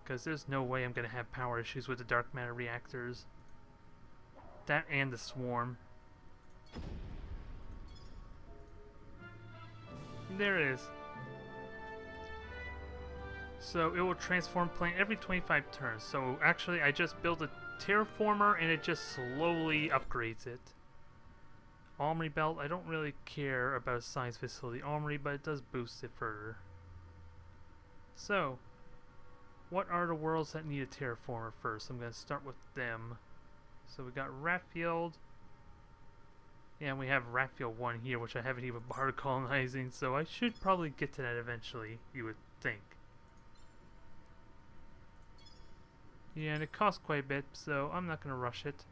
Because there's no way I'm going to have power issues with the dark matter reactors. That and the swarm. There it is. So it will transform plane every 25 turns. So actually I just built a terraformer and it just slowly upgrades it. Armory belt, I don't really care about science facility armory, but it does boost it further. So, what are the worlds that need a terraformer first? I'm going to start with them. So we got Ratfield. And we have Ratfield 1 here, which I haven't even bothered colonizing, so I should probably get to that eventually, you would think. Yeah, and it costs quite a bit, so I'm not going to rush it.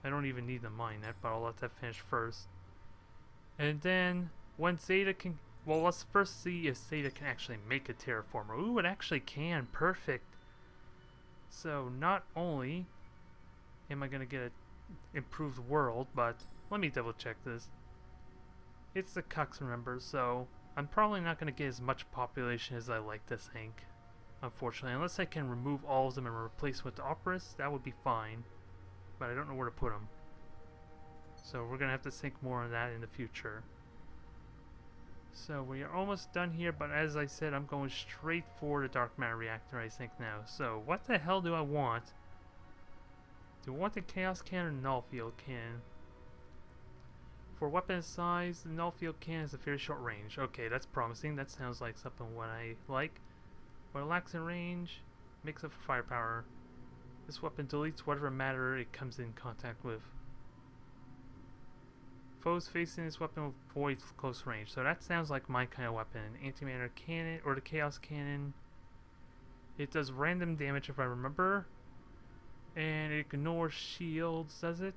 I don't even need to mine that, but I'll let that finish first. And then, when Zeta can... Well, let's first see if Zeta can actually make a terraformer. Ooh, it actually can. Perfect. So, not only am I going to get an improved world, but let me double check this. It's the Cox, remember, so I'm probably not going to get as much population as I like to think. Unfortunately, unless I can remove all of them and replace them with the Operas, that would be fine. But I don't know where to put them. So we're going to have to think more on that in the future. So we are almost done here, but as I said, I'm going straight for the dark matter reactor, I think now. So what the hell do I want? Do I want the chaos cannon or null field cannon? For weapon size, the null field cannon is a very short range. Okay, that's promising. That sounds like something what I like. But it lacks in range, makes up for firepower. This weapon deletes whatever matter it comes in contact with. Foes facing this weapon will avoid close range. So that sounds like my kind of weapon. Antimatter cannon, or the chaos cannon. It does random damage if I remember. And it ignores shields, does it?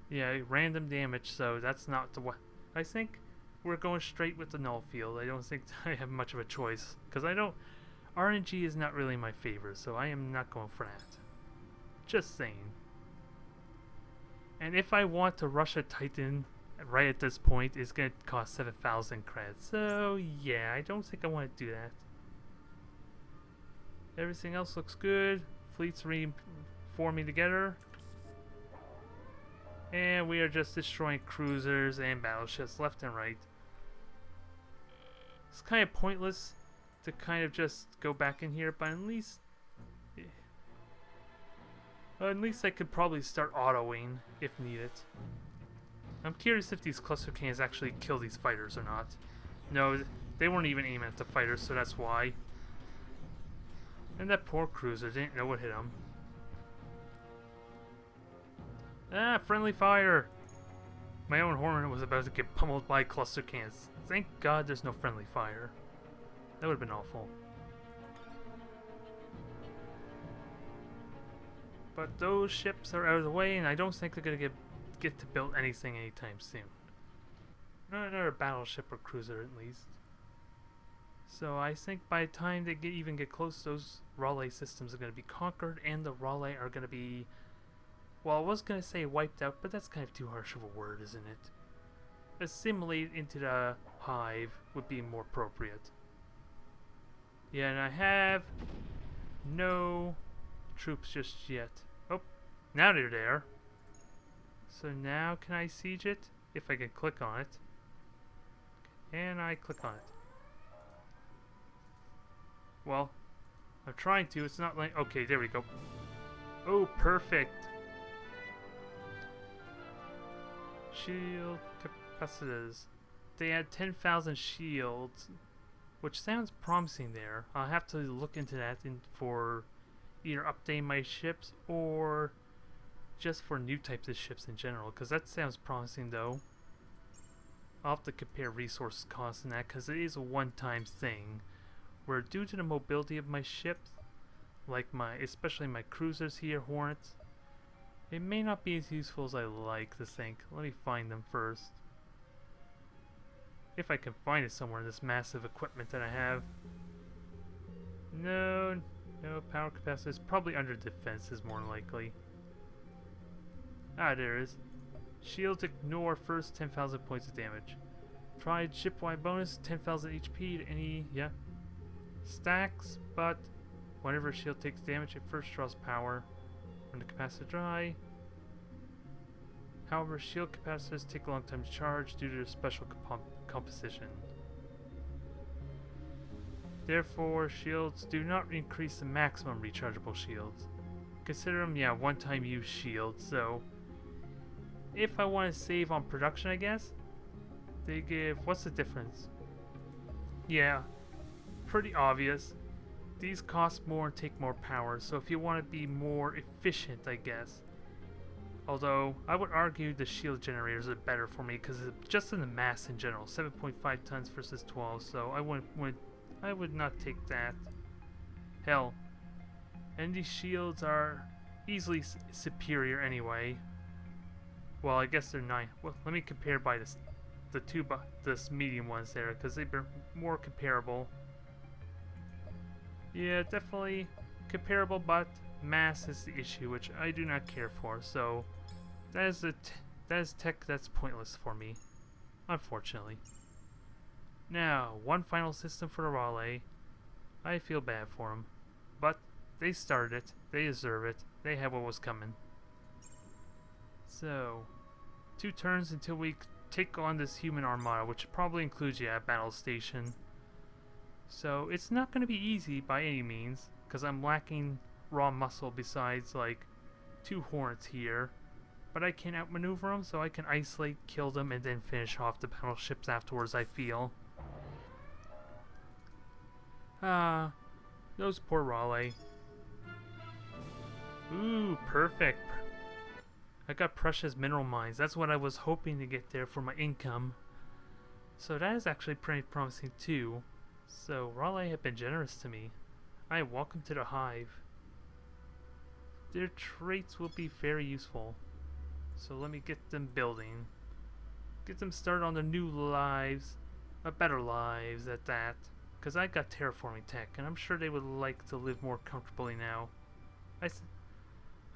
Yeah, random damage, so that's not the one. I think we're going straight with the null field. I don't think I have much of a choice. Because I don't... RNG is not really my favorite, so I am not going for that. Just saying. And if I want to rush a Titan right at this point, it's going to cost 7,000 credits. So, yeah, I don't think I want to do that. Everything else looks good. Fleets reforming together. And we are just destroying cruisers and battleships left and right. It's kind of pointless to kind of just go back in here, but at least I could probably start autoing if needed. I'm curious if these cluster cannons actually kill these fighters or not. No, they weren't even aiming at the fighters, so that's why. And that poor cruiser didn't know what hit him. Ah, friendly fire! My own Hornet was about to get pummeled by cluster cannons. Thank God there's no friendly fire. That would have been awful. But those ships are out of the way, and I don't think they're going to get to build anything anytime soon. Not another battleship or cruiser, at least. So I think by the time they even get close, those Ralyeh systems are going to be conquered, and the Ralyeh are going to be... Well, I was going to say wiped out, but that's kind of too harsh of a word, isn't it? Assimilate into the hive would be more appropriate. Yeah, and I have no troops just yet. Oh, now they're there. So now can I siege it? If I can click on it. And I click on it. Well, I'm trying to. It's not like... Okay, there we go. Oh, perfect. Shield capacitors. They had 10,000 shields, which sounds promising there. I'll have to look into that for either updating my ships or just for new types of ships in general, because that sounds promising though. I'll have to compare resource costs and that, because it is a one-time thing, where due to the mobility of my ships, like especially my cruisers here, Hornets, it may not be as useful as I like to think. Let me find them first. If I can find it somewhere in this massive equipment that I have. No power capacitors. Probably under defense is more likely. Ah, there it is. Shields ignore first 10,000 points of damage. Tried ship-wide bonus, 10,000 HP to any, yeah. stacks, but whenever a shield takes damage, it first draws power when the capacitor dry. However, shield capacitors take a long time to charge due to their special composition. Therefore, shields do not increase the maximum rechargeable shields. Consider them, yeah, one-time use shields, so if I want to save on production, I guess, they give, what's the difference? Yeah, pretty obvious. These cost more and take more power, so if you want to be more efficient, I guess. Although, I would argue the shield generators are better for me because just in the mass in general, 7.5 tons versus 12, so I would not take that. Hell, and these shields are easily superior anyway. Well, I guess they're 9. Well, let me compare by this, this medium ones there, because they've been more comparable. Yeah, definitely comparable, but mass is the issue, which I do not care for. So that is tech that's pointless for me, unfortunately. Now, one final system for the Ralyeh. I feel bad for them, but they started it. They deserve it. They had what was coming. So, 2 turns until we take on this human armada, which probably includes, yeah, a battle station. So, it's not going to be easy by any means, because I'm lacking raw muscle besides, like, 2 hornets here. But I can outmaneuver them, so I can isolate, kill them, and then finish off the battleships afterwards, I feel. Ah, those poor Ralyeh. Ooh, perfect. I got precious mineral mines. That's what I was hoping to get there for my income. So that is actually pretty promising too. So Ralyeh have been generous to me. I welcome to the hive. Their traits will be very useful. So let me get them building. Get them started on their new lives. Better lives at that. Because I got terraforming tech, and I'm sure they would like to live more comfortably now.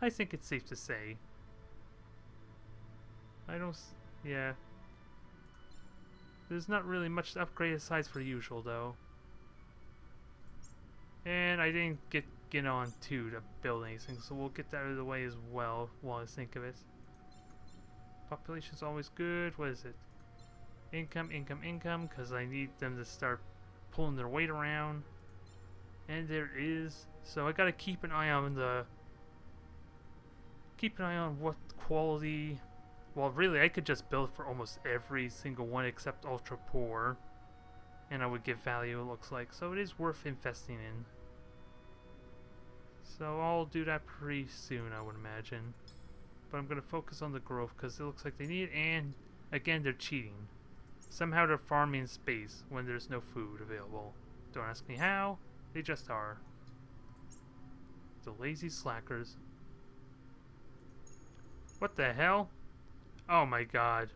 I think it's safe to say. Yeah. There's not really much to upgrade aside for the usual, though. And I didn't get on to build anything, so we'll get that out of the way as well while I think of it. Population's always good. What is it? Income, income, income, because I need them to start pulling their weight around. And there is. So I gotta keep an eye on what quality. Well, really, I could just build for almost every single one except ultra poor, and I would get value, it looks like. So it is worth investing in. So I'll do that pretty soon, I would imagine. But I'm going to focus on the growth because it looks like they need it, and again, they're cheating. Somehow they're farming in space when there's no food available. Don't ask me how, they just are. The lazy slackers. What the hell? Oh my god.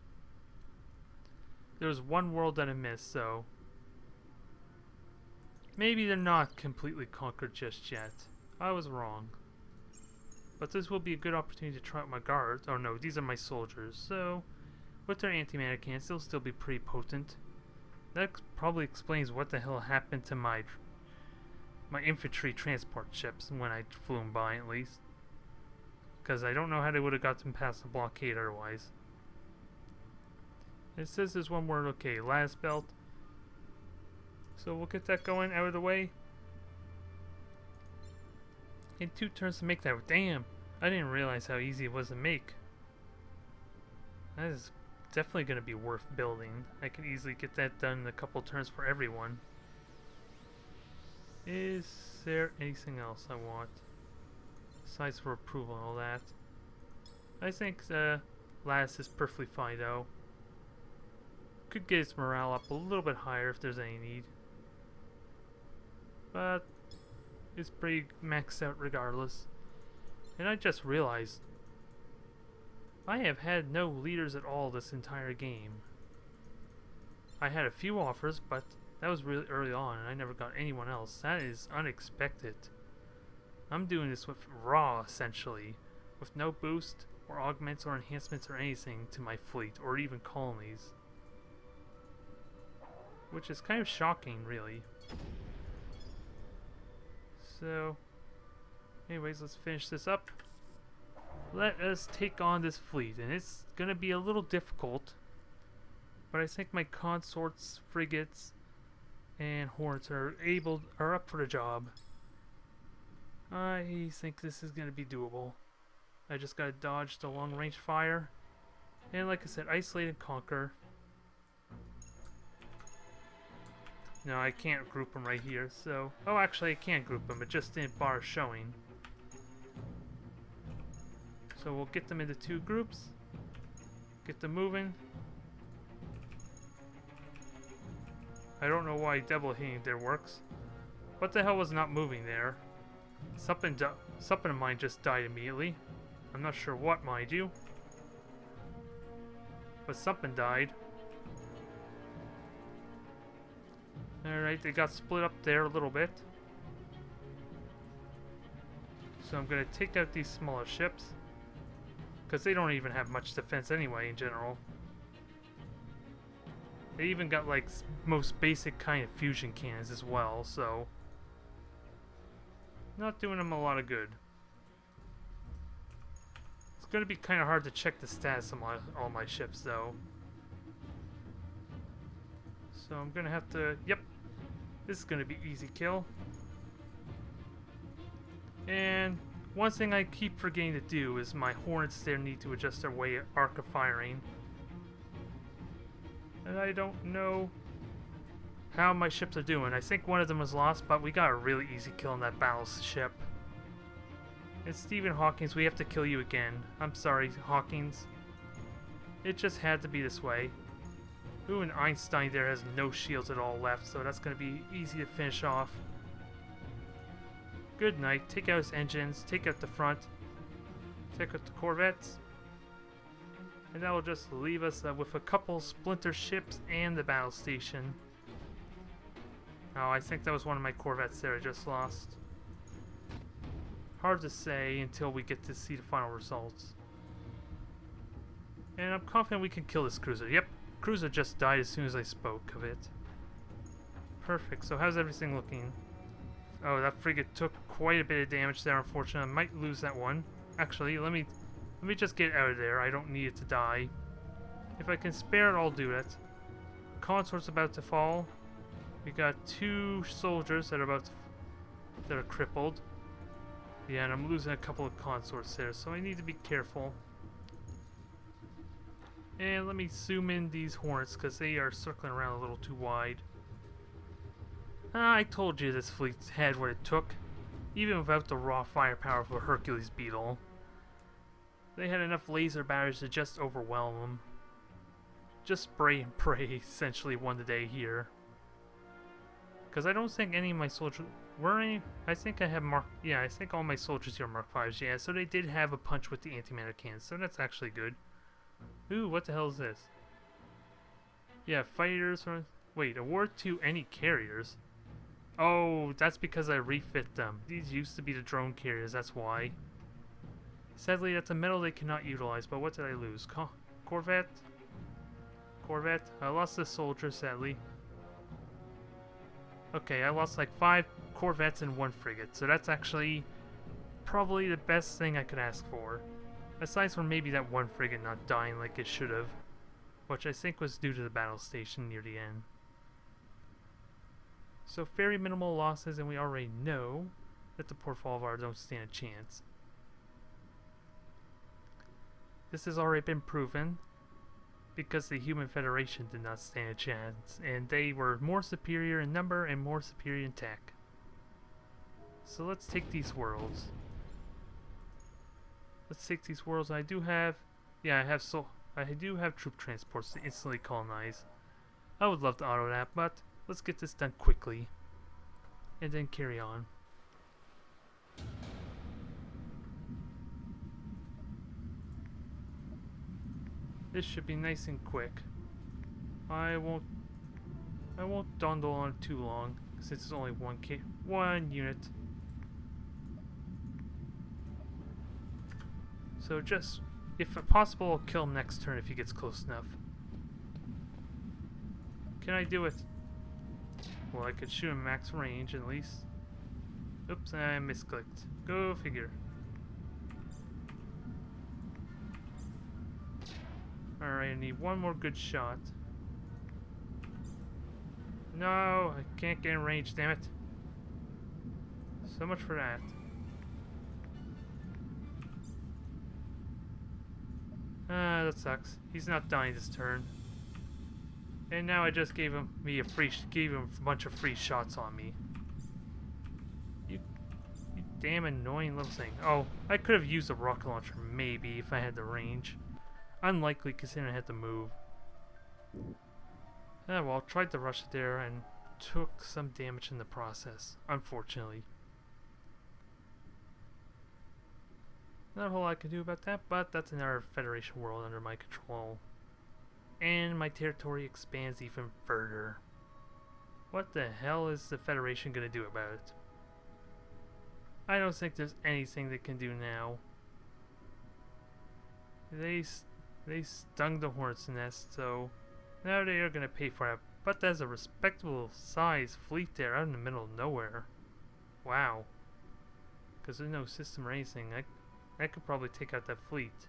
There's one world that I missed, so maybe they're not completely conquered just yet. I was wrong. But this will be a good opportunity to try out my guards. Oh no, these are my soldiers. So, with their antimatter cannons, they'll still be pretty potent. That probably explains what the hell happened to my infantry transport ships when I flew them by, at least. Because I don't know how they would have got them past the blockade otherwise. It says there's one word, okay, last belt. So we'll get that going out of the way. In 2 turns to make that. Damn, I didn't realize how easy it was to make. That is definitely going to be worth building. I can easily get that done in a couple turns for everyone. Is there anything else I want? Besides for approval and all that. I think Lattice is perfectly fine though. Could get its morale up a little bit higher if there's any need. But it's pretty maxed out regardless. And I just realized I have had no leaders at all this entire game. I had a few offers, but that was really early on and I never got anyone else. That is unexpected. I'm doing this with raw, essentially, with no boost or augments or enhancements or anything to my fleet or even colonies. Which is kind of shocking, really. So, anyways, let's finish this up. Let us take on this fleet, and it's gonna be a little difficult, but I think my consorts, frigates, and hordes are up for the job. I think this is gonna be doable. I just gotta dodge the long-range fire, and like I said, isolate and conquer. No, I can't group them right here, so... Oh, actually I can group them, it just didn't bar showing. So we'll get them into 2 groups. Get them moving. I don't know why double hitting there works. What the hell was not moving there? Something of mine just died immediately. I'm not sure what, mind you. But something died. Alright, they got split up there a little bit. So I'm going to take out these smaller ships. Because they don't even have much defense anyway in general. They even got like most basic kind of fusion cannons as well, so... Not doing them a lot of good. It's going to be kind of hard to check the status of all my ships though. So I'm going to have to... Yep. This is going to be easy kill. And one thing I keep forgetting to do is my hornets there need to adjust their arc of firing. And I don't know how my ships are doing. I think one of them was lost, but we got a really easy kill on that battleship. And Stephen Hawkins, we have to kill you again. I'm sorry, Hawkins. It just had to be this way. Ooh, and Einstein there has no shields at all left, so that's going to be easy to finish off. Good night. Take out his engines, take out the front, take out the corvettes. And that will just leave us with a couple splinter ships and the battle station. Oh, I think that was one of my corvettes there I just lost. Hard to say until we get to see the final results. And I'm confident we can kill this cruiser. Yep, cruiser just died as soon as I spoke of it. Perfect, so how's everything looking? Oh, that frigate took quite a bit of damage there, unfortunately. I might lose that one. Actually, let me just get out of there. I don't need it to die. If I can spare it, I'll do it. Consort's about to fall. We got 2 soldiers that are crippled. Yeah, and I'm losing a couple of consorts there, so I need to be careful. And let me zoom in these hornets, because they are circling around a little too wide. I told you this fleet had what it took, even without the raw firepower of a Hercules Beetle. They had enough laser batteries to just overwhelm them. Just spray and pray essentially won the day here. Because I don't think any of my soldiers were any. I think I have Mark. Yeah, I think all my soldiers here are Mark 5s. Yeah, so they did have a punch with the antimatter cannons, so that's actually good. Ooh, what the hell is this? Yeah, fighters from. Wait, award to any carriers? Oh, that's because I refit them. These used to be the drone carriers, that's why. Sadly, that's a metal they cannot utilize, but what did I lose? Corvette? Corvette? I lost a soldier, sadly. Okay, I lost like 5 corvettes and 1 frigate, so that's actually probably the best thing I could ask for. Aside from maybe that 1 frigate not dying like it should have, which I think was due to the battle station near the end. So very minimal losses, and we already know that the Port Falvar don't stand a chance. This has already been proven because the Human Federation did not stand a chance, and they were more superior in number and more superior in tech. So let's take these worlds. Let's take these worlds. I do have, yeah, I do have troop transports to instantly colonize. I would love to auto that, but let's get this done quickly and then carry on. This should be nice and quick. I won't dawdle on it too long since it's only one unit. So just, if possible, I'll kill him next turn if he gets close enough. Can I do it? Well, I could shoot him max range at least. Oops, I misclicked. Go figure. Alright, I need one more good shot. No, I can't get in range, damn it. So much for that. Ah, that sucks. He's not dying this turn. And now I just gave him a bunch of free shots on me. You damn annoying little thing. Oh, I could have used a rocket launcher maybe if I had the range. Unlikely considering I had to move. Ah, well, tried to rush it there and took some damage in the process, unfortunately. Not a whole lot I can do about that, but that's another Federation world under my control. And my territory expands even further. What the hell is the Federation gonna do about it? I don't think there's anything they can do now. They stung the hornet's nest, so now they are gonna pay for it. But there's a respectable size fleet there out in the middle of nowhere. Wow. Because there's no system or anything. I could probably take out that fleet.